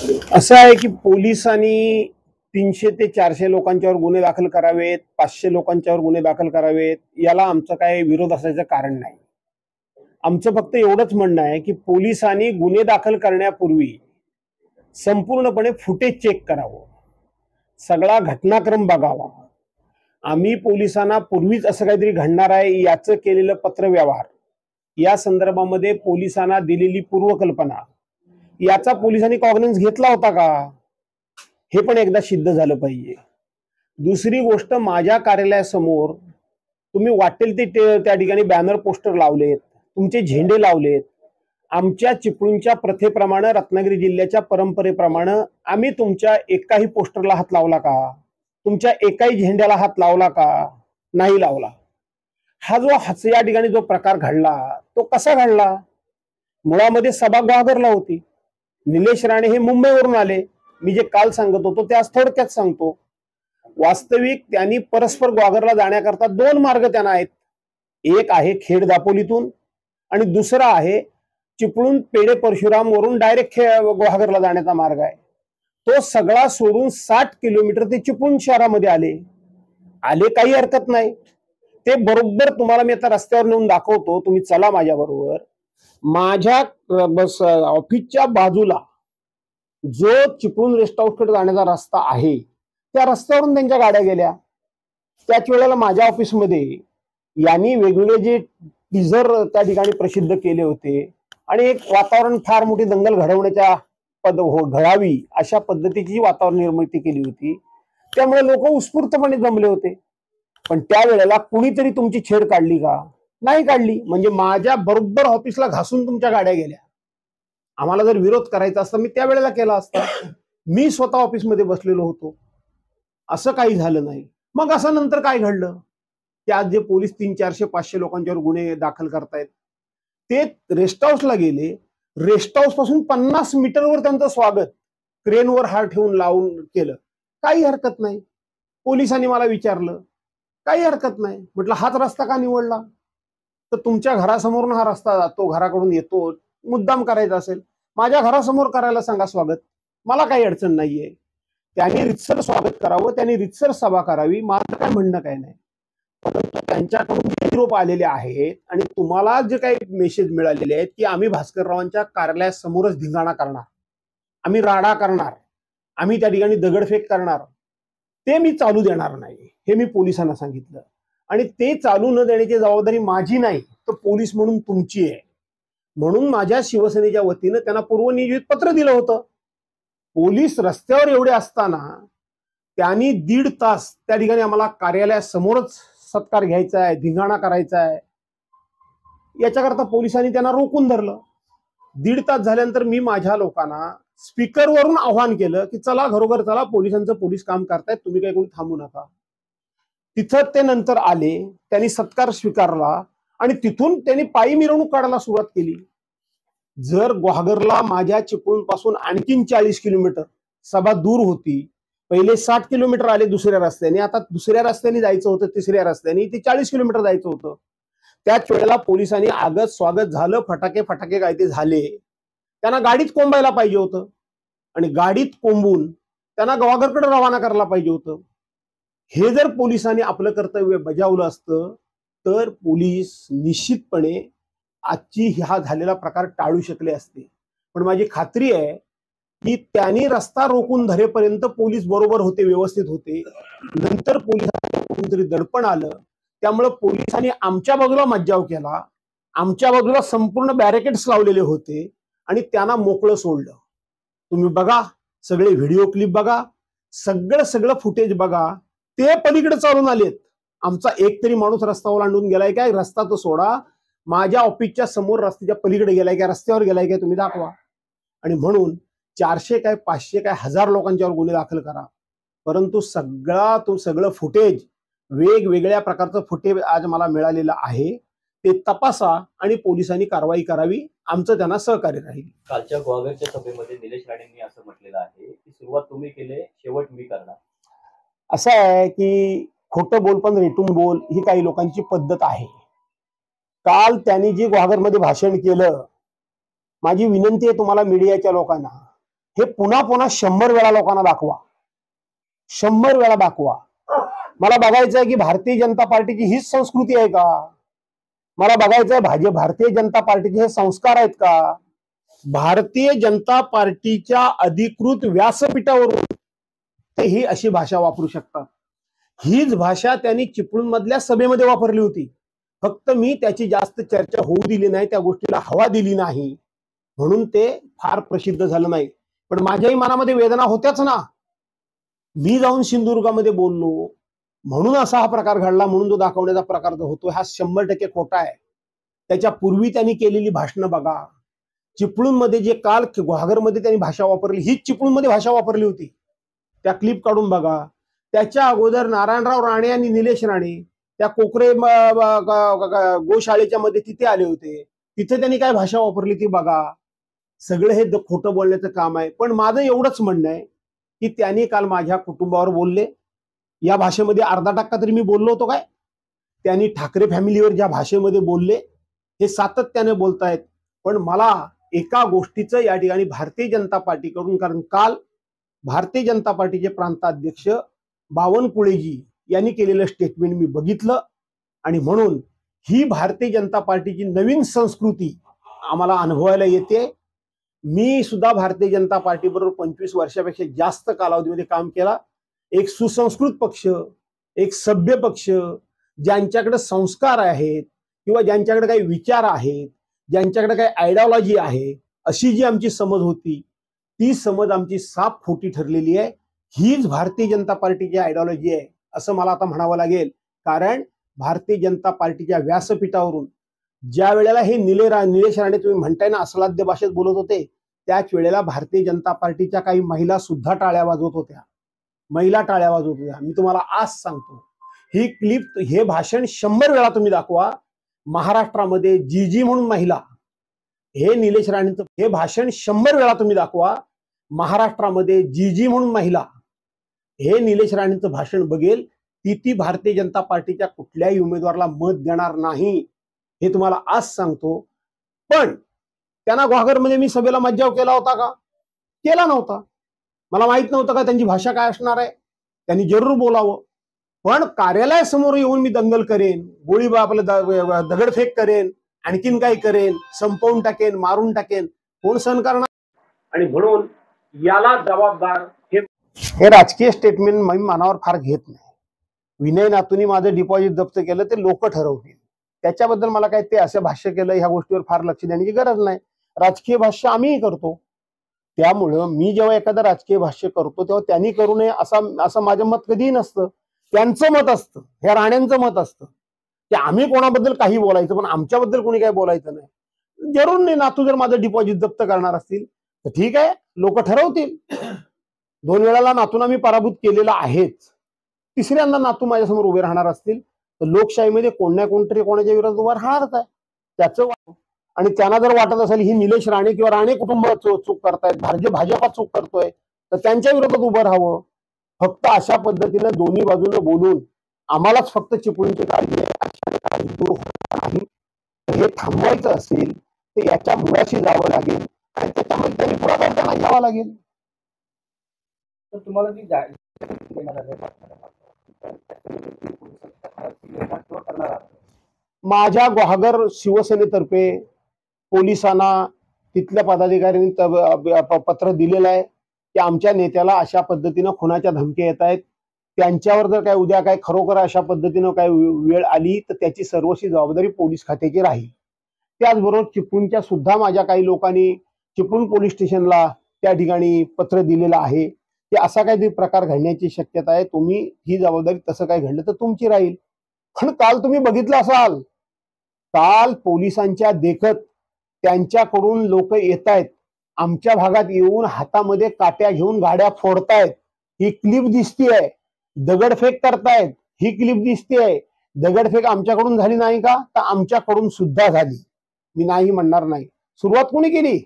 असं आहे की पोलिसांनी 300 ते 400 लोकांच्यावर गुन्हे दाखल करावेत, 500 लोकांच्यावर गुन्हे दाखल करावेत, याला आमचं काही विरोध असायचं कारण नाही. आमचं फक्त एवढंच म्हणणं आहे की पोलिसांनी गुन्हे दाखल करण्यापूर्वी संपूर्णपणे फुटेज चेक करावं, सगळा घटनाक्रम बघावा. आम्ही पोलिसांना पूर्वीच असं काहीतरी घडणार आहे याचं केलेलं पत्रव्यवहार, या संदर्भामध्ये पोलिसांना दिलेली पूर्वकल्पना, याचा पोलिसांनी कॉग्निझन्स घेतला होता का, हे पण एकदा सिद्ध झालं पाहिजे. दुसरी गोष्ट, माझ्या कार्यालयासमोर तुम्ही वाटेल ते त्या ठिकाणी बॅनर पोस्टर लावलेत, तुमचे झेंडे लावलेत. आमच्या चिपळूणच्या प्रथेप्रमाणे, रत्नागिरी जिल्ह्याच्या परंपरेप्रमाणे आम्ही तुमच्या एकाही पोस्टरला हात लावला का, तुमच्या एकाही झेंड्याला हात लावला का? नाही लावला. हा जो या ठिकाणी जो प्रकार घडला तो कसा घडला? मुळामध्ये सभा ग्वागरला होती. निलेश राणे हे मुंबईवरून आले. मी जे काल सांगत होतो ते आज थोडक्यात सांगतो. वास्तविक त्यांनी परस्पर ग्वागरला जाण्याकरता दोन मार्ग त्यांना आहेत. एक आहे खेड दापोलीतून आणि दुसरा आहे चिपळूण पेढे परशुराम वरून डायरेक्ट ग्वागरला जाण्याचा मार्ग आहे. तो सगळा सोडून 60 किलोमीटर ते चिपळूण शहरामध्ये आले. काही हरकत नाही. ते बरोबर तुम्हाला मी आता रस्त्यावर नेऊन दाखवतो, तुम्ही चला माझ्या बरोबर. माझ्या ऑफिसच्या बाजूला जो चिपळूण रेस्ट हाऊसकडे जाण्याचा रस्ता आहे त्या रस्त्यावरून त्यांच्या गाड्या गेल्या. त्याच वेळेला माझ्या ऑफिसमध्ये यांनी वेगवेगळे जे टीजर त्या ठिकाणी प्रसिद्ध केले होते आणि एक वातावरण फार मोठी दंगल घडवण्याच्या घडावी अशा पद्धतीची वातावरण निर्मिती केली होती. त्यामुळे लोक उत्स्फूर्तपणे जमले होते. पण त्यावेळेला कुणीतरी तुमची छेड काढली का? नाही काढली. म्हणजे माझ्या बरोबर ऑफिसला घासून तुमच्या गाड्या गेल्या. आम्हाला जर विरोध करायचा असता मी त्यावेळेला केला असता. मी स्वतः ऑफिसमध्ये बसलेलो होतो. असं काही झालं नाही. मग असं नंतर काय घडलं की आज जे पोलीस 300, 400, 500 लोकांच्यावर गुन्हे दाखल करतायत ते रेस्ट हाऊसला गेले. रेस्ट हाऊस पासून 50 मीटरवर त्यांचं स्वागत क्रेनवर हार ठेवून लावून केलं. काही हरकत नाही. पोलिसांनी मला विचारलं, काही हरकत नाही. म्हटलं हाच रस्ता का निवडला? तर तुमच्या घरासमोरून हा रस्ता जातो, घराकडून येतो, मुद्दाम करायचा असेल माझ्या घरासमोर करायला सांगा स्वागत, मला काही अडचण नाहीये. त्यांनी रितसर स्वागत करावं, त्यांनी रितसर सभा करावी, माझं काय म्हणणं काय नाही. परंतु त्यांच्याकडून निरोप आलेले आहेत आणि तुम्हाला जे काही मेसेज मिळालेले आहेत की आम्ही भास्कररावांच्या कार्यालयासमोरच धिंगाणा करणार, आम्ही राडा करणार, आम्ही त्या ठिकाणी दगडफेक करणार, ते मी चालू देणार नाही, हे मी पोलिसांना सांगितलं. आणि ते चालू न देण्याची जबाबदारी माझी नाही तर पोलीस म्हणून तुमची आहे. म्हणून माझ्या शिवसेनेच्या वतीनं त्यांना पूर्वनियोजित पत्र दिलं होतं. पोलीस रस्त्यावर एवढे असताना त्यांनी 1.5 तास त्या ठिकाणी आम्हाला कार्यालयासमोरच सत्कार घ्यायचा आहे, धिंगाणा करायचा आहे, याच्याकरता पोलिसांनी त्यांना रोखून धरलं. 1.5 तास झाल्यानंतर मी माझ्या लोकांना स्पीकरवरून आव्हान केलं की चला घरोघर चला, पोलिसांचं पोलीस काम करतायत, तुम्ही काही कोणी थांबू नका. तिथं ते नंतर आले, त्यांनी सत्कार स्वीकारला आणि तिथून त्यांनी पायी मिरवणूक काढायला सुरुवात केली. जर ग्वागरला माझ्या चिपळूण पासून आणखीन 40 किलोमीटर सभा दूर होती, पहिले 60 किलोमीटर आले दुसऱ्या रस्त्याने, आता दुसऱ्या रस्त्याने जायचं होतं, तिसऱ्या रस्त्याने ते 40 किलोमीटर जायचं होतं. त्याच वेळेला पोलिसांनी आगत स्वागत झालं, फटाके काय ते झाले. त्यांना गाडीत कोंबायला पाहिजे होतं आणि गाडीत कोंबून त्यांना ग्वागरकडे रवाना करायला पाहिजे होतं. हे जर पोलिसांनी आपलं कर्तव्य बजावलं असतं तर पोलीस निश्चितपणे आजची हा झालेला प्रकार टाळू शकले असते. पण माझी खात्री आहे की त्यांनी रस्ता रोखून धरेपर्यंत पोलीस बरोबर होते, व्यवस्थित होते. नंतर पोलिसांना कोणतरी दडपण आलं, त्यामुळे पोलिसांनी आमच्या बाजूला मज्जाव केला, आमच्या बाजूला संपूर्ण बॅरिकेड्स लावलेले होते आणि त्यांना मोकळं सोडलं. तुम्ही बघा, सगळे व्हिडिओ क्लिप बघा, सगळं फुटेज बघा. ते पलीकडे चालून आलेत. आमचा एक तरी माणूस रस्ता ओलांडून गेलाय काय? रस्ता तो सोडा, माझ्या ऑफिसच्या समोर रस्त्याच्या पलीकडे गेलाय काय, रस्त्यावर गेलाय काय, तुम्ही दाखवा. आणि म्हणून 400 काय 500 काय 1000 लोकांच्यावर गुन्हे दाखल करा, परंतु सगळं फुटेज, वेगवेगळ्या प्रकारचं फुटेज आज मला मिळालेलं आहे, ते तपासा आणि पोलिसांनी कारवाई करावी. आमचं त्यांना सहकार्य राहील. कालच्या ग्वागरच्या सभेमध्ये निलेश राणेंनी असं म्हटलेलं आहे की सुरुवात तुम्ही केले, शेवट मी करणार. असं आहे की खोटं बोल पण रेटून बोल ही काही लोकांची पद्धत आहे. काल त्यांनी जी ग्वागरमध्ये भाषण केलं, माझी विनंती आहे तुम्हाला मीडियाच्या लोकांना, हे पुन्हा पुन्हा 100 वेळा लोकांना दाखवा, 100 वेळा दाखवा. मला बघायचं आहे की भारतीय जनता पार्टीची हीच संस्कृती आहे का? मला बघायचं आहे भारतीय जनता पार्टीचे हे संस्कार आहेत का? भारतीय जनता पार्टीच्या अधिकृत व्यासपीठावरून ते ही अशी भाषा वापरू शकतात. हीच भाषा त्यांनी चिपळूणमधल्या सभेमध्ये वापरली होती. फक्त मी त्याची जास्त चर्चा होऊ दिली नाही, त्या गोष्टीला हवा दिली नाही, म्हणून ते फार प्रसिद्ध झालं नाही. पण माझ्याही मनामध्ये वेदना होत्याच ना. मी जाऊन सिंधुदुर्गामध्ये बोललो म्हणून असा हा प्रकार घडला, म्हणून तो दाखवण्याचा प्रकार जो होतो हा 100% खोटा आहे. त्याच्या पूर्वी त्यांनी केलेली भाषणं बघा. चिपळूणमध्ये जे काल गुहागरमध्ये त्यांनी भाषा वापरली, हीच चिपळूणमध्ये भाषा वापरली होती. त्या क्लिप काढून बघा. त्याच्या अगोदर नारायणराव राणे आणि निलेश राणे त्या कोकरे गोशाळेच्या मध्ये तिथे आले होते. तिथे त्यांनी काय भाषा वापरली ती बघा. सगळं हे खोटं बोलण्याचं काम आहे. पण माझं एवढंच म्हणणं आहे की त्यांनी काल माझ्या कुटुंबावर बोलले, या भाषेमध्ये अर्धा टक्का तरी मी बोललो होतो काय? त्यांनी ठाकरे फॅमिलीवर ज्या भाषेमध्ये बोलले हे सातत्याने बोलतायत. पण मला एका गोष्टीचं या ठिकाणी भारतीय जनता पार्टीकडून, कारण काल भारतीय जनता पार्टीचे प्रांताध्यक्ष बावनकुळेजी यांनी केलेलं स्टेटमेंट मी बघितलं आणि म्हणून ही भारतीय जनता पार्टीची नवीन संस्कृती आम्हाला अनुभवायला येते. मी सुद्धा भारतीय जनता पार्टी बरोबर 25 वर्षापेक्षा जास्त कालावधीमध्ये काम केला. एक सुसंस्कृत पक्ष, एक सभ्य पक्ष, ज्यांच्याकडे संस्कार आहेत किंवा ज्यांच्याकडे काही विचार आहेत, ज्यांच्याकडे काही आयडिओलॉजी आहे, अशी जी आमची समज होती ती समज आमची साफ खोटी ठरलेली आहे. हीच भारतीय जनता पार्टीची आयडिओलॉजी आहे असं मला आता म्हणावं लागेल. कारण भारतीय जनता पार्टीच्या व्यासपीठावरून ज्या वेळेला हे निलेश राणे तुम्ही म्हणताय ना अस्लाद्य भाषेत बोलत होते, त्याच वेळेला भारतीय जनता पार्टीच्या काही महिला सुद्धा टाळ्या वाजवत होत्या. मी तुम्हाला आज सांगतो, ही क्लिप, हे भाषण 100 वेळा तुम्ही दाखवा. महाराष्ट्रामध्ये जीजी म्हणून महिला, हे निलेश राणेंचं हे भाषण 100 वेळा तुम्ही दाखवा. महाराष्ट्रामध्ये जीजी म्हणून महिला हे निलेश राणेंचं भाषण बघेल, ती भारतीय जनता पार्टीच्या कुठल्याही उमेदवाराला मत देणार नाही, हे तुम्हाला आज सांगतो. पण त्यांना गुहागरमध्ये मी सभेला मज्जाव केला होता का? केला नव्हता. मला माहित नव्हतं का त्यांची भाषा काय असणार आहे. त्यांनी जरूर बोलावं. पण कार्यालयासमोर येऊन मी दंगल करेन, आपलं दगडफेक करेन, आणखीन काही करेन, संपवून टाकेन, मारून टाकेन, कोण सहन करणार? आणि म्हणून याला जबाबदार हे राजकीय स्टेटमेंट मी मनावर फार घेत नाही. विनय नातूंनी माझं डिपॉझिट जप्त केलं ते लोक ठरवतील. त्याच्याबद्दल मला काय ते असं भाष्य केलं ह्या गोष्टीवर फार लक्ष देण्याची गरज नाही. राजकीय भाष्य आम्हीही करतो. त्यामुळं मी जेव्हा एखादं राजकीय भाष्य करतो तेव्हा त्यांनी करू नये असं माझं मत कधीही नसतं. त्यांचं मत असतं, हे राण्यांचं मत असतं की आम्ही कोणाबद्दल काही बोलायचं, पण आमच्याबद्दल कोणी काही बोलायचं नाही. जरूर नाही. नातू जर माझं डिपॉझिट जप्त करणार असतील तर ठीक आहे, लोक ठरवतील. 2 वेळाला नातूंना मी पराभूत केलेला आहेच. तिसऱ्यांदा नातू माझ्यासमोर उभे राहणार असतील तर लोकशाहीमध्ये कोण ना कोणतरी कोणाच्या विरोधात उभा राहणारच आहे. त्याचं आणि त्यांना जर वाटत असेल ही निलेश राणे किंवा राणे कुटुंब चूक करतायत, भाजपा चूक करतोय, तर त्यांच्या विरोधात उभं राहावं. फक्त अशा पद्धतीने दोन्ही बाजूने बोलून आम्हालाच फक्त चिपळूणची काळजी दूर होत नाही. हे थांबवायचं असेल तर याच्या मुळाशी जावं लागेल आणि त्याच्यामध्ये त्यांनी पुढाकार त्यांना घ्यावा लागेल. तर तुम्हाला जी माझ्या गुहागर शिवसेनेतर्फे पोलिसांना तिथल्या पदाधिकाऱ्यांनी पत्र दिलेलं आहे की आमच्या नेत्याला अशा पद्धतीनं खुनाच्या धमक्या येत आहेत. त्यांच्यावर जर काय उद्या काय खरोखर अशा पद्धतीनं काय वेळ आली तर त्याची सर्वस्वी जबाबदारी पोलीस खात्याची राहील. त्याचबरोबर चिपळूणच्या सुद्धा माझ्या काही लोकांनी चिपळूण पोलीस स्टेशनला त्या ठिकाणी पत्र दिलेलं आहे की असा काहीतरी प्रकार घडण्याची शक्यता आहे, तुम्ही ही जबाबदारी तसं काय घडलं तर तुमची राहील. पण काल तुम्ही बघितलं असाल, काल पोलिसांच्या देखत त्यांच्याकडून लोक येत आहेत, आमच्या भागात येऊन हातामध्ये काट्या घेऊन गाड्या फोडतायत, ही क्लिप दिसतीये. दगडफेक करतायत, ही क्लिप दिसतीये. दगडफेक आमच्याकडून झाली नाही का? तर आमच्याकडून सुद्धा झाली. मी नाही म्हणणार नाही. सुरुवात कोणी केली?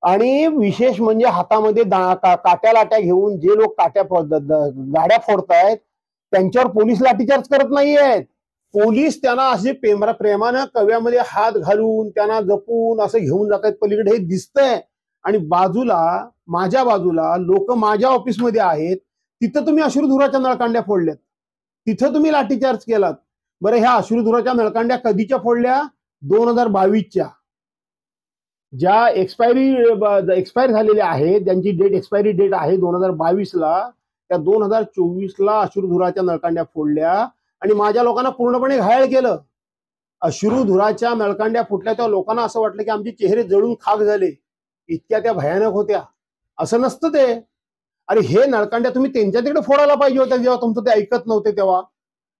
आणि विशेष म्हणजे हातामध्ये काट्या लाट्या घेऊन जे लोक गाड्या फोडतायत त्यांच्यावर पोलीस लाठीचार्ज करत नाहीयेत. पोलीस त्यांना असे प्रेमानं कव्यामध्ये हात घालून त्यांना जपून असं घेऊन जातात पलीकडे, हे दिसतंय. आणि बाजूला माझ्या बाजूला लोक माझ्या ऑफिसमध्ये आहेत, तिथं तुम्ही अश्रुधुराच्या नळकांड्या फोडल्यात, तिथं तुम्ही लाठीचार्ज केलात. बरं, ह्या अश्रुधुराच्या नळकांड्या कधीच्या फोडल्या? 2022च्या, ज्या एक्सपायर झालेल्या आहेत, ज्यांची एक्सपायरी डेट आहे 2022ला, त्या 2024ला अश्रुधुराच्या नळकांड्या फोडल्या आणि माझ्या लोकांना पूर्णपणे घायल केलं. अश्रुधुराच्या नळकांड्या फुटल्या तेव्हा लोकांना असं वाटलं की आमचे चेहरे जळून खाक झाले, इतक्या त्या भयानक होत्या. असं नसतं ते. अरे, हे नळकांड्या तुम्ही त्यांच्या तिकडे फोडायला पाहिजे होत्या जेव्हा तुमचं ते ऐकत नव्हते तेव्हा.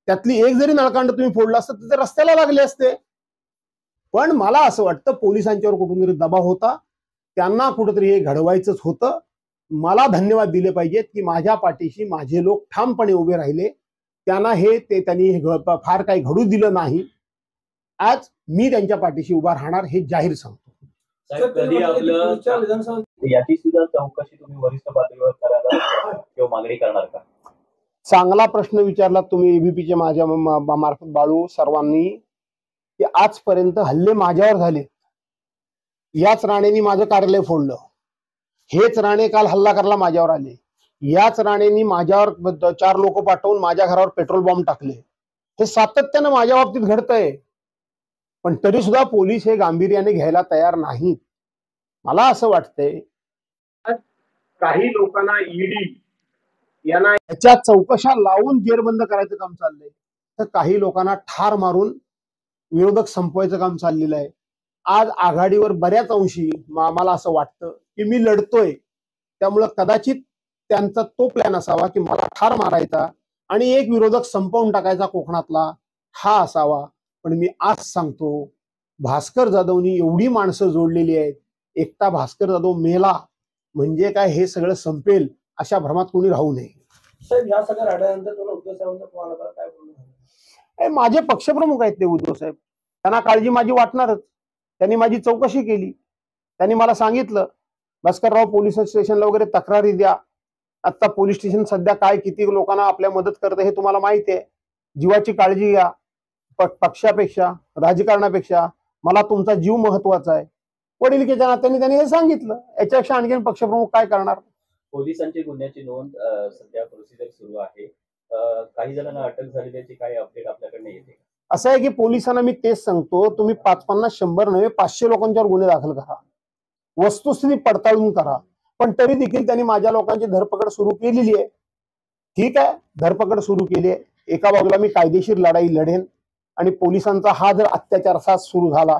त्यातली एक जरी नळकांड तुम्ही फोडला असतं तर ते रस्त्याला लागले असते. पण मला असं वाटतं पोलिसांच्यावर कुठून तरी दबाव होता, त्यांना कुठंतरी हे घडवायचंच होतं. मला धन्यवाद दिले पाहिजेत की माझ्या पाठीशी माझे लोक ठामपणे उभे राहिले. त्यांनी फार काही घडू दिलं नाही. आज मी त्यांच्या पाठीशी उभा राहणार हे जाहीर सांगतो. कधी आपलं याची सुद्धा चौकशी तुम्ही वरिष्ठ पातळीवर करायला किंवा मागणी करणार का? चांगला प्रश्न विचारला तुम्ही एबीपीचे माझ्या मार्फत बाळू सर्वांनी, की आजपर्यंत हल्ले माझ्यावर झाले. याच राणेंनी माझं कार्यालय फोडलं, हेच राणे काल हल्ला करायला माझ्यावर आले, याच राणेंनी माझ्यावर 4 लोक पाठवून माझ्या घरावर पेट्रोल बॉम्ब टाकले. हे सातत्यानं माझ्या बाबतीत घडतंय, पण तरी सुद्धा पोलीस हे गांभीर्याने घ्यायला तयार नाहीत. मला असं वाटतंय काही लोकांना ईडी यांना याच्या चौकशा लावून जेरबंद करायचं काम चाललंय, तर काही लोकांना ठार मारून विरोधक संपवायचं काम चाललेलं आहे. आज आघाडीवर बऱ्याच अंशी मला असं वाटतं की मी लढतोय, त्यामुळं कदाचित त्यांचा तो प्लॅन असावा की मला ठार मारायचा आणि एक विरोधक संपवून टाकायचा कोकणातला, हा असावा. पण मी आज सांगतो, भास्कर जाधवनी एवढी माणसं जोडलेली आहेत, एकटा भास्कर जाधव मेला म्हणजे काय हे सगळं संपेल अशा भ्रमात कोणी राहू नये. साहेब, या सगळ्या राड्यानंतर तुला उद्धव साहेबांचा फोन आला, काय बोलणं? माझे पक्षप्रमुख आहेत ते उद्धव साहेब, त्यांना काळजी माझी वाटणारच. त्यांनी माझी चौकशी केली, त्यांनी मला सांगितलं भास्करराव पोलीस स्टेशनला वगैरे तक्रारी द्या. आता पोलीस स्टेशन सध्या काय किती लोकांना आपल्या मदत करतं हे तुम्हाला माहिती आहे. जीवाची काळजी घ्या. पक्षापेक्षा राजकारणापेक्षा मला तुमचा जीव महत्वाचा आहे. वडिलकीच्या नात्याने त्यांनी हे सांगितलं. याच्यापेक्षा आणखीन पक्षप्रमुख काय करणार? पोलिसांची गुन्ह्याची नोंद सध्या प्रोसिजर सुरू आहे. काही जणांना अटक झालेल्याची काय अपडेट आपल्याकडे येते? असं आहे की पोलिसांना मी तेच सांगतो, तुम्ही 550 100 नव्हे 500 लोकांच्यावर गुन्हे दाखल करा, वस्तुस्थिती पडताळून करा. पण तरी देखील त्यांनी माझ्या लोकांची धरपकड सुरू केलेली आहे. ठीक आहे, धरपकड सुरू केली आहे. एका बाजूला मी कायदेशीर लढाई लढेन आणि पोलिसांचा हा जर अत्याचार असा सुरू झाला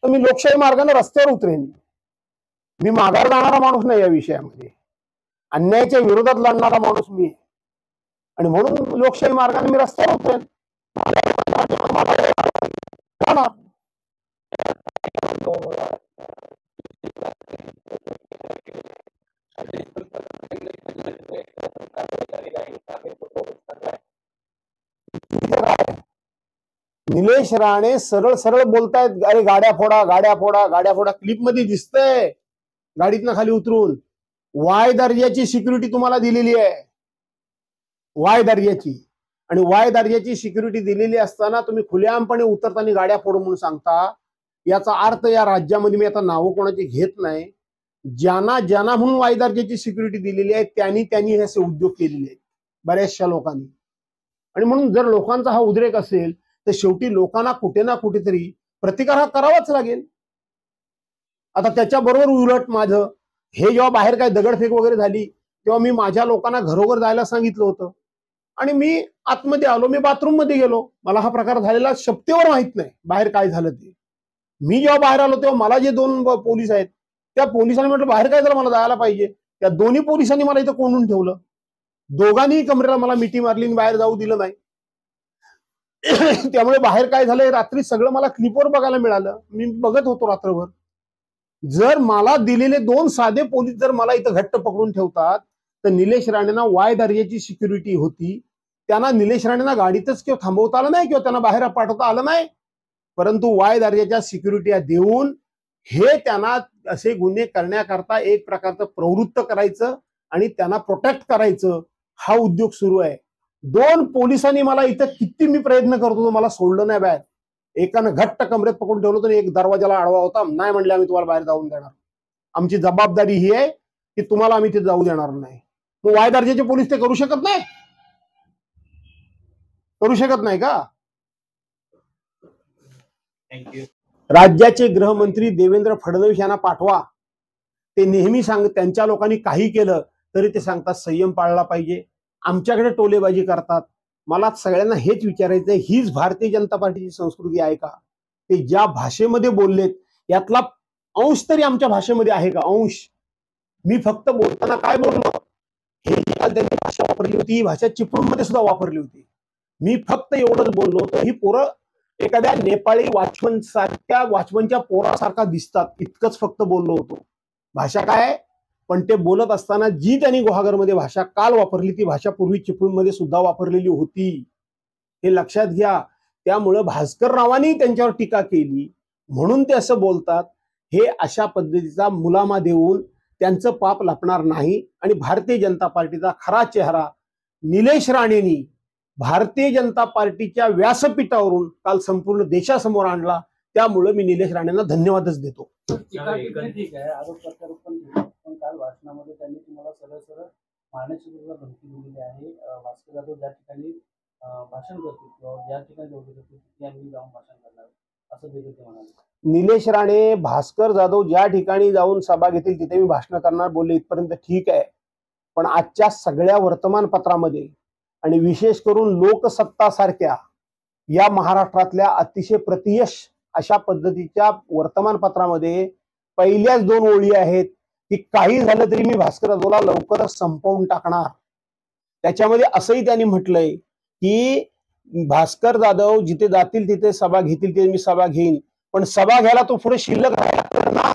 तर मी लोकशाही मार्गाने रस्त्यावर उतरेन. मी माघार जाणारा माणूस नाही या विषयामध्ये. अन्यायाच्या विरोधात लढणारा माणूस मी आहे आणि म्हणून लोकशाही मार्गाने मी रस्त्यावर उतरेन. निलेश राणे सरळ सरळ बोलतायत, अरे गाड्या फोडा गाड्या फोडा गाड्या फोडा. क्लिप मध्ये दिसतंय गाडीतनं खाली उतरून. वाय दर्जाची सिक्युरिटी तुम्हाला दिलेली आहे, वाय दर्जाची. आणि वाय दर्जाची सिक्युरिटी दिलेली असताना तुम्ही खुलेआमपणे उतरताना गाड्या फोड म्हणून सांगता. याचा अर्थ या राज्यामध्ये, मी आता नावं कोणाची घेत नाही, ज्यांना म्हणून वाय दर्जाची सिक्युरिटी दिलेली आहे त्यांनी हे असे उद्योग केलेले आहेत बऱ्याचशा लोकांनी. आणि म्हणून जर लोकांचा हा उद्रेक असेल तर शेवटी लोकांना कुठे ना कुठेतरी प्रतिकार हा करावाच लागेल. आता त्याच्याबरोबर उलट माझं हे जेव्हा बाहेर काय दगडफेक वगैरे झाली तेव्हा मी माझ्या लोकांना घरोघर जायला सांगितलं होतं आणि मी आतमध्ये आलो, मी बाथरूम मध्ये गेलो. मला हा प्रकार झालेला शपथेवर माहित नाही बाहेर काय झालं ते. मी जेव्हा बाहेर आलो तेव्हा मला जे 2 पोलीस आहेत त्या पोलिसांनी म्हटलं बाहेर काय झालं, मला जायला पाहिजे. त्या दोन्ही पोलिसांनी मला इथं कोंडून ठेवलं. दोघांनी कमरेला मला मिठी मारली आणि बाहेर जाऊ दिलं नाही. त्यामुळे बाहेर काय झालंय रात्री सगळं मला क्लिपवर बघायला मिळालं. मी बघत होतो रात्रभर. जर मला दिलेले 2 साधे पोलीस जर मला इथं घट्ट पकडून ठेवतात तर निलेश राणेंना वाय दर्जाची सिक्युरिटी होती, त्यांना निलेश राणेंना गाडीतच किंवा थांबवता आलं नाही किंवा त्यांना बाहेर पाठवता आलं नाही, परंतु वाय दर्जाच्या सिक्युरिटी देऊन हे त्यांना असे गुन्हे करण्याकरता एक प्रकारचं प्रवृत्त करायचं आणि त्यांना प्रोटेक्ट करायचं हा उद्योग सुरू आहे. 2 पोलिसांनी मला इथं किती मी प्रयत्न करतो मला सोडलं नाही बाहेर. एकानं घट्ट कमरेत पकडून ठेवलं तर एक दरवाजाला आडवा होता. नाही म्हणले आम्ही तुम्हाला बाहेर जाऊन देणार. आमची जबाबदारी ही आहे की तुम्हाला आम्ही तिथे जाऊ देणार नाही. मग वाय दर्जाचे पोलीस ते करू शकत नाही? करू शकत नाही का? थँक्यू. राज्याचे गृहमंत्री देवेंद्र फडणवीस यांना पाठवा. ते नेहमी त्यांच्या लोकांनी काही केलं तरी ते सांगतात संयम पाळला पाहिजे. आमच्याकडे टोलेबाजी करतात. मला सगळ्यांना हेच विचारायचंय, हीच भारतीय जनता पार्टीची संस्कृती आहे का? ते ज्या भाषेमध्ये बोललेत यातला अंश तरी आमच्या भाषेमध्ये आहे का? अंश. मी फक्त बोलताना काय बोललो, हे त्यांनी भाषा वापरली होती, ही भाषा चिपळूणमध्ये सुद्धा वापरली होती. मी फक्त एवढंच बोललो तर ही पोरं एखाद्या नेपाळी वॉचमनच्या पोरासारखा दिसतात, इतकंच फक्त बोललो होतो. भाषा काय? पण ते बोलत असताना जी त्यांनी गुहागरमध्ये भाषा काल वापरली ती भाषा पूर्वी चिपळूणमध्ये सुद्धा वापरलेली होती, हे लक्षात घ्या. त्यामुळं भास्कर रावांनी त्यांच्यावर टीका केली म्हणून ते असं बोलतात. हे अशा पद्धतीचा मुलामा देऊन त्यांचं पाप लपणार नाही. आणि भारतीय जनता पार्टीचा खरा चेहरा निलेश राणेंनी भारतीय जनता पार्टीच्या व्यासपीठावरून काल संपूर्ण देशासमोर आणला. त्यामुळे मी निलेश राणेंना धन्यवादच देतो. ठीक आहे, आरोप प्रत्यारोप पण काल भाषणामध्ये त्यांनी तुम्हाला सरळ सरळ मारण्याची सुद्धा धमकी दिलेली आहे. भास्कर जाधव ज्या ठिकाणी भाषण करतील किंवा ज्या ठिकाणी जोडले जातील तिथे आम्ही जाऊन भाषण करणार असं देखील ते म्हणाले. निलेश राणे भास्कर जाधव ज्या ठिकाणी जाऊन सभा घेतील तिथे मी भाषण करणार बोलले, इथपर्यंत ठीक आहे. पण आजच्या सगळ्या वर्तमानपत्रामध्ये आणि विशेष करून लोकसत्ता सारख्या या महाराष्ट्रातल्या अतिशय प्रतियश अशा पद्धतीच्या वर्तमानपत्रामध्ये पहिल्याच 2 ओळी आहेत की काही झालं तरी मी भास्कर जाधवला लवकरच संपवून टाकणार. त्याच्यामध्ये असंही त्यांनी म्हटलंय की भास्कर जाधव जिथे जातील तिथे सभा घेतील तिथे मी सभा घेईन, पण सभा घ्यायला तो पुढे शिल्लक राहिला ना,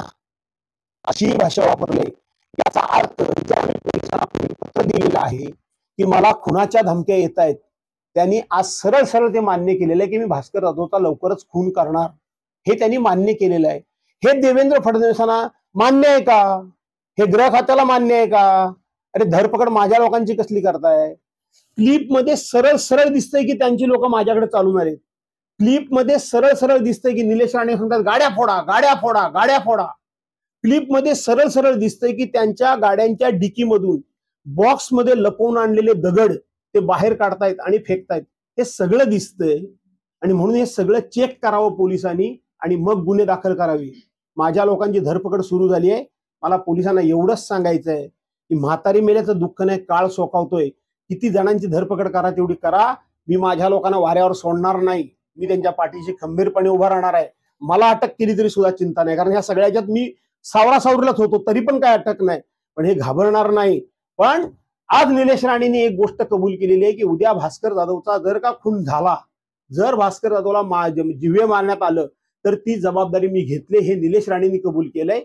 अशी भाषा वापरली. याचा अर्थ ज्यावेळी पोलिसांना पत्र दिलेलं आहे की मला खुनाच्या धमक्या येत आहेत, त्यांनी आज सरळ सरळ ते मान्य केलेलं आहे की मी भास्कर जाधवचा लवकरच खून करणार, हे त्यांनी मान्य केलेलं आहे. हे देवेंद्र फडणवीसांना मान्य आहे का? हे गृह खात्याला मान्य आहे का? अरे धरपकड माझ्या लोकांची कसली करताय? क्लिप मध्ये सरळ सरळ दिसतंय की त्यांची लोक माझ्याकडे चालवणार आहेत. क्लिप मध्ये सरळ सरळ दिसतंय की निलेश राणे सांगतात गाड्या फोडा, गाड्या फोडा, गाड्या फोडा. क्लिप मध्ये सरळ सरळ दिसतंय की त्यांच्या गाड्यांच्या डिकीमधून बॉक्समध्ये लपवून आणलेले दगड ते बाहेर काढतायत आणि फेकतायत. हे सगळं दिसतंय आणि म्हणून हे सगळं चेक करावं पोलिसांनी आणि मग गुन्हे दाखल करावे. माझ्या लोकांची धरपकड सुरू झाली आहे. मला पोलिसांना एवढंच सांगायचंय की म्हातारी मेल्याचं दुःख नाही, काळ सोकावतोय. किती जणांची धरपकड करा तेवढी करा. मी माझ्या लोकांना वाऱ्यावर सोडणार नाही. मी त्यांच्या पाठीशी खंबीरपणे उभा राहणार आहे. मला अटक केली तरी सुद्धा चिंता नाही, कारण ह्या सगळ्याच्यात मी सावरासावरीलाच होतो, तरी पण काय अटक नाही. पण हे घाबरणार नाही. पण आज निलेश राणेंनी एक गोष्ट कबूल केलेली आहे की उद्या भास्कर जाधवचा जर का खून झाला, जर भास्कर जाधवला जिवे मारण्यात आलं तर ती जबाबदारी मी घेतली, हे निलेश राणेंनी कबूल केलंय.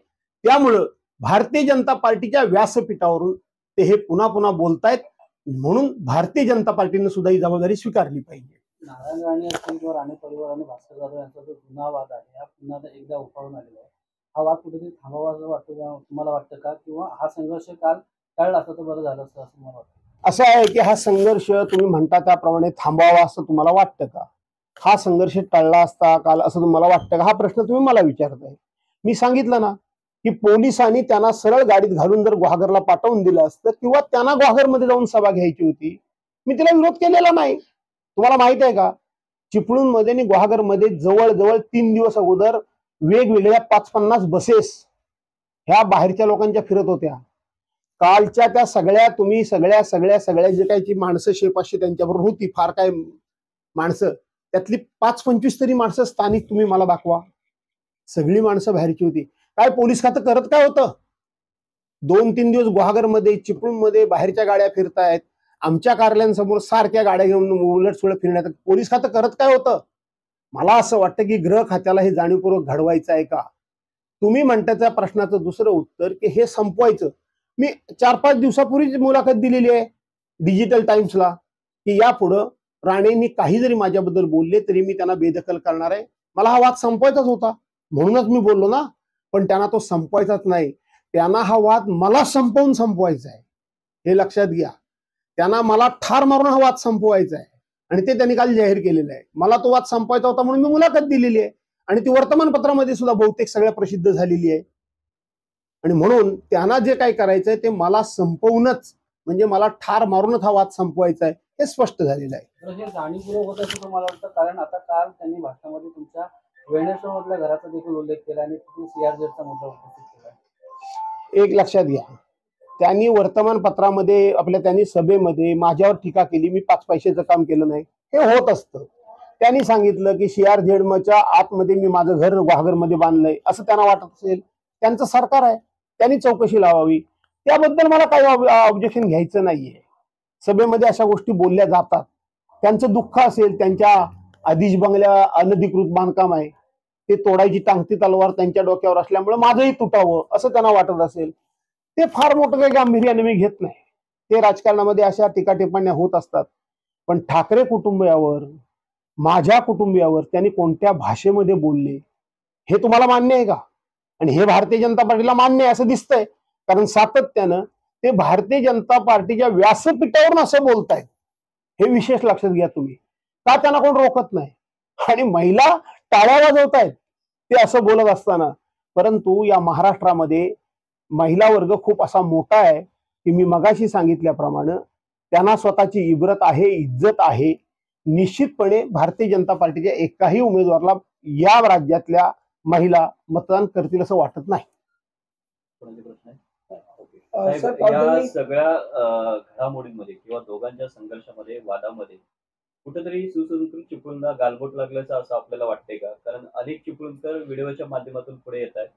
त्यामुळं भारतीय जनता पार्टीच्या व्यासपीठावरून ते हे पुन्हा पुन्हा बोलतायत. म्हणून भारतीय जनता पार्टीने सुद्धा ही जबाबदारी स्वीकारली पाहिजे. नारायण राणे असतील किंवा राणे परिवार आणि भास्कर जाधव यांचा जो जुना वाद आहे हा पुन्हा एकदा उफाळून आलेला आहे. हा वाद कुठेतरी थांबावा असं वाटतं, तुम्हाला वाटतं का? किंवा हा संघर्ष काल टळला असता तर बरं झालं असतं असं मला वाटतं. असं आहे की हा संघर्ष तुम्ही म्हणता त्याप्रमाणे थांबावा असं तुम्हाला वाटतं का? हा संघर्ष टळला असता काल असं तुम्हाला वाटतं का? हा प्रश्न तुम्ही मला विचारताय. मी सांगितलं ना की पोलिसांनी त्यांना सरळ गाडीत घालून जर गुहागरला पाठवून दिलं असतं किंवा त्यांना गुहागरमध्ये जाऊन सभा घ्यायची होती, मी तिला विरोध केलेला नाही. तुम्हाला माहित आहे का, चिपळूणमध्ये आणि गुहागरमध्ये जवळजवळ 3 दिवस अगोदर वेगवेगळ्या 5-50 बसेस ह्या बाहेरच्या लोकांच्या फिरत होत्या. कालच्या त्या सगळ्या तुम्ही सगळ्या जे काही माणसं 100-500 त्यांच्याबरोबर होती, फार काय माणसं, त्यातली 5-25 तरी माणसं स्थानिक तुम्ही मला दाखवा. सगळी माणसं बाहेरची होती. काय पोलीस खातं करत काय होतं? 2-3 दिवस गुहागरमध्ये चिपळूणमध्ये बाहेरच्या गाड्या फिरतायत, आमच्या कार्यालयांसमोर सारख्या गाड्या घेऊन उलटसुलट फिरण्यात. पोलीस खातं करत काय होतं? मला असं वाटतं की गृह खात्याला हे जाणीवपूर्वक घडवायचं आहे का? तुम्ही म्हणता त्या प्रश्नाचं दुसरं उत्तर की हे संपवायचं. मी 4-5 दिवसापूर्वीच मुलाखत दिलेली आहे डिजिटल टाइम्सला की यापुढं राणेंनी काही जरी माझ्याबद्दल बोलले तरी मी त्यांना बेदखल करणार आहे. मला हा वाद संपवायचाच होता म्हणूनच मी बोललो ना. पण त्यांना तो संपवायचाच नाही. त्यांना हा वाद मला संपवून संपवायचा आहे, हे लक्षात घ्या. त्यांना मला ठार मारून हा वाद संपवायचा आहे आणि ते त्यांनी काल जाहीर केलेलं आहे. मला तो वाद संपवायचा होता म्हणून मी मुलाखत दिलेली आहे आणि ती वर्तमानपत्रामध्ये सुद्धा बहुतेक सगळ्या प्रसिद्ध झालेली आहे. आणि म्हणून त्यांना जे काय करायचंय ते मला संपवूनच, म्हणजे मला ठार मारूनच हा वाद संपवायचा आहे, हे स्पष्ट झालेलं आहे. तर हे जाणीवपूर्वक होत असं तुम्हाला वाटतं? कारण आता काल त्यांनी भाषणामध्ये तुमच्या वेणेश्वरमधल्या घराचा देखील उल्लेख केला आणि तिथे सीआरझेडचा मुद्दा उपस्थित केला. एक लक्षात घ्या, त्यांनी वर्तमानपत्रामध्ये त्यांनी सभेमध्ये माझ्यावर टीका केली, मी 5 पैशाचं काम केलं नाही. हे होत असतं. त्यांनी सांगितलं की सीआरझेडच्या आतमध्ये मी माझं घर गुहागरमध्ये बांधलंय, असं त्यांना वाटत असेल, त्यांचं सरकार आहे, त्यांनी चौकशी लावावी. त्याबद्दल मला काही ऑब्जेक्शन घ्यायचं नाहीये. सभेमध्ये अशा गोष्टी बोलल्या जातात. त्यांचं दुःख असेल, त्यांच्या आदिश बंगल्या अनधिकृत बांधकाम आहे, ते तोडायची टांगती तलवार त्यांच्या डोक्यावर असल्यामुळे माझंही तुटावं असं त्यांना वाटत असेल, ते फार मोठं काही गांभीर्याने मी घेत नाही. ते राजकारणामध्ये अशा टीकाटिप्पण्या होत असतात. पण ठाकरे कुटुंबियावर, माझ्या कुटुंबियावर त्यांनी कोणत्या भाषेमध्ये बोलले हे तुम्हाला मान्य आहे का? आणि हे भारतीय जनता पार्टीला मान्य आहे असं दिसतंय, कारण सातत्यानं ते भारतीय जनता पार्टीच्या व्यासपीठावरून असं बोलतायत. हे विशेष लक्षात घ्या तुम्ही. का त्यांना कोण रोखत नाही? आणि महिला टाळ्या वाजवतायत ते असं बोलत असताना. परंतु या महाराष्ट्रामध्ये महिला वर्ग खूप असा मोठा आहे की मी मगाशी सांगितल्याप्रमाणे त्यांना स्वतःची इब्रत आहे, इज्जत आहे. निश्चितपणे भारतीय जनता पार्टीच्या एकाही उमेदवाराला या राज्यातल्या महिला मतदान करतील असं वाटत नाही. कोणाचे प्रश्न आहेत? सर, साहेब, या ऑर्गनाइज सगळ्या घडामोडींमध्ये किंवा दोघांच्या संघर्षामध्ये, वादामध्ये कुठेतरी सुसंस्कृत चिपळूणला गालबोट लागल्याचं असं आपल्याला वाटतंय का? कारण अनेक चिपळूणकर व्हिडिओच्या माध्यमातून पुढे येत आहेत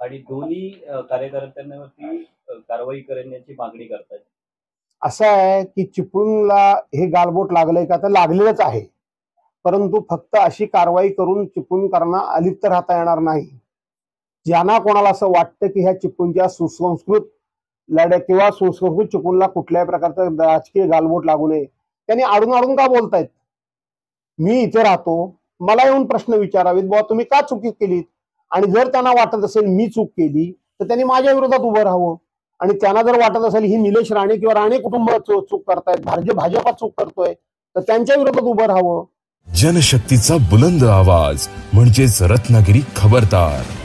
आणि दोन्ही कार्यकर्त्यांवरती कारवाई करण्याची मागणी करतायत. असं आहे की चिपळूणला हे गालबोट लागलंय का? तर लागलेलंच आहे. परंतु फक्त अशी कारवाई करून चिपळूणकरांना अलिप्त राहता येणार नाही. ज्यांना कोणाला असं वाटतं की ह्या चिपळूणच्या सुसंस्कृत लढ्या किंवा सुसंस्कृत चिपळूणला कुठल्याही प्रकारचं राजकीय गालबोट लागू नये, त्यांनी आडून आडून का बोलतायत? मी इथे राहतो, मला येऊन प्रश्न विचारावेत, बुवा तुम्ही का चुकी केलीत? आणि जर त्यांना वाटत असेल मी चूक केली तर त्यांनी माझ्या विरोधात उभं राहावं. आणि त्यांना जर वाटत असेल ही निलेश राणे किंवा राणे कुटुंब चूक करतायत, भाजपा चूक करतोय, तर त्यांच्या विरोधात उभं राहावं. जनशक्तीचा बुलंद आवाज म्हणजेच रत्नागिरी खबरदार.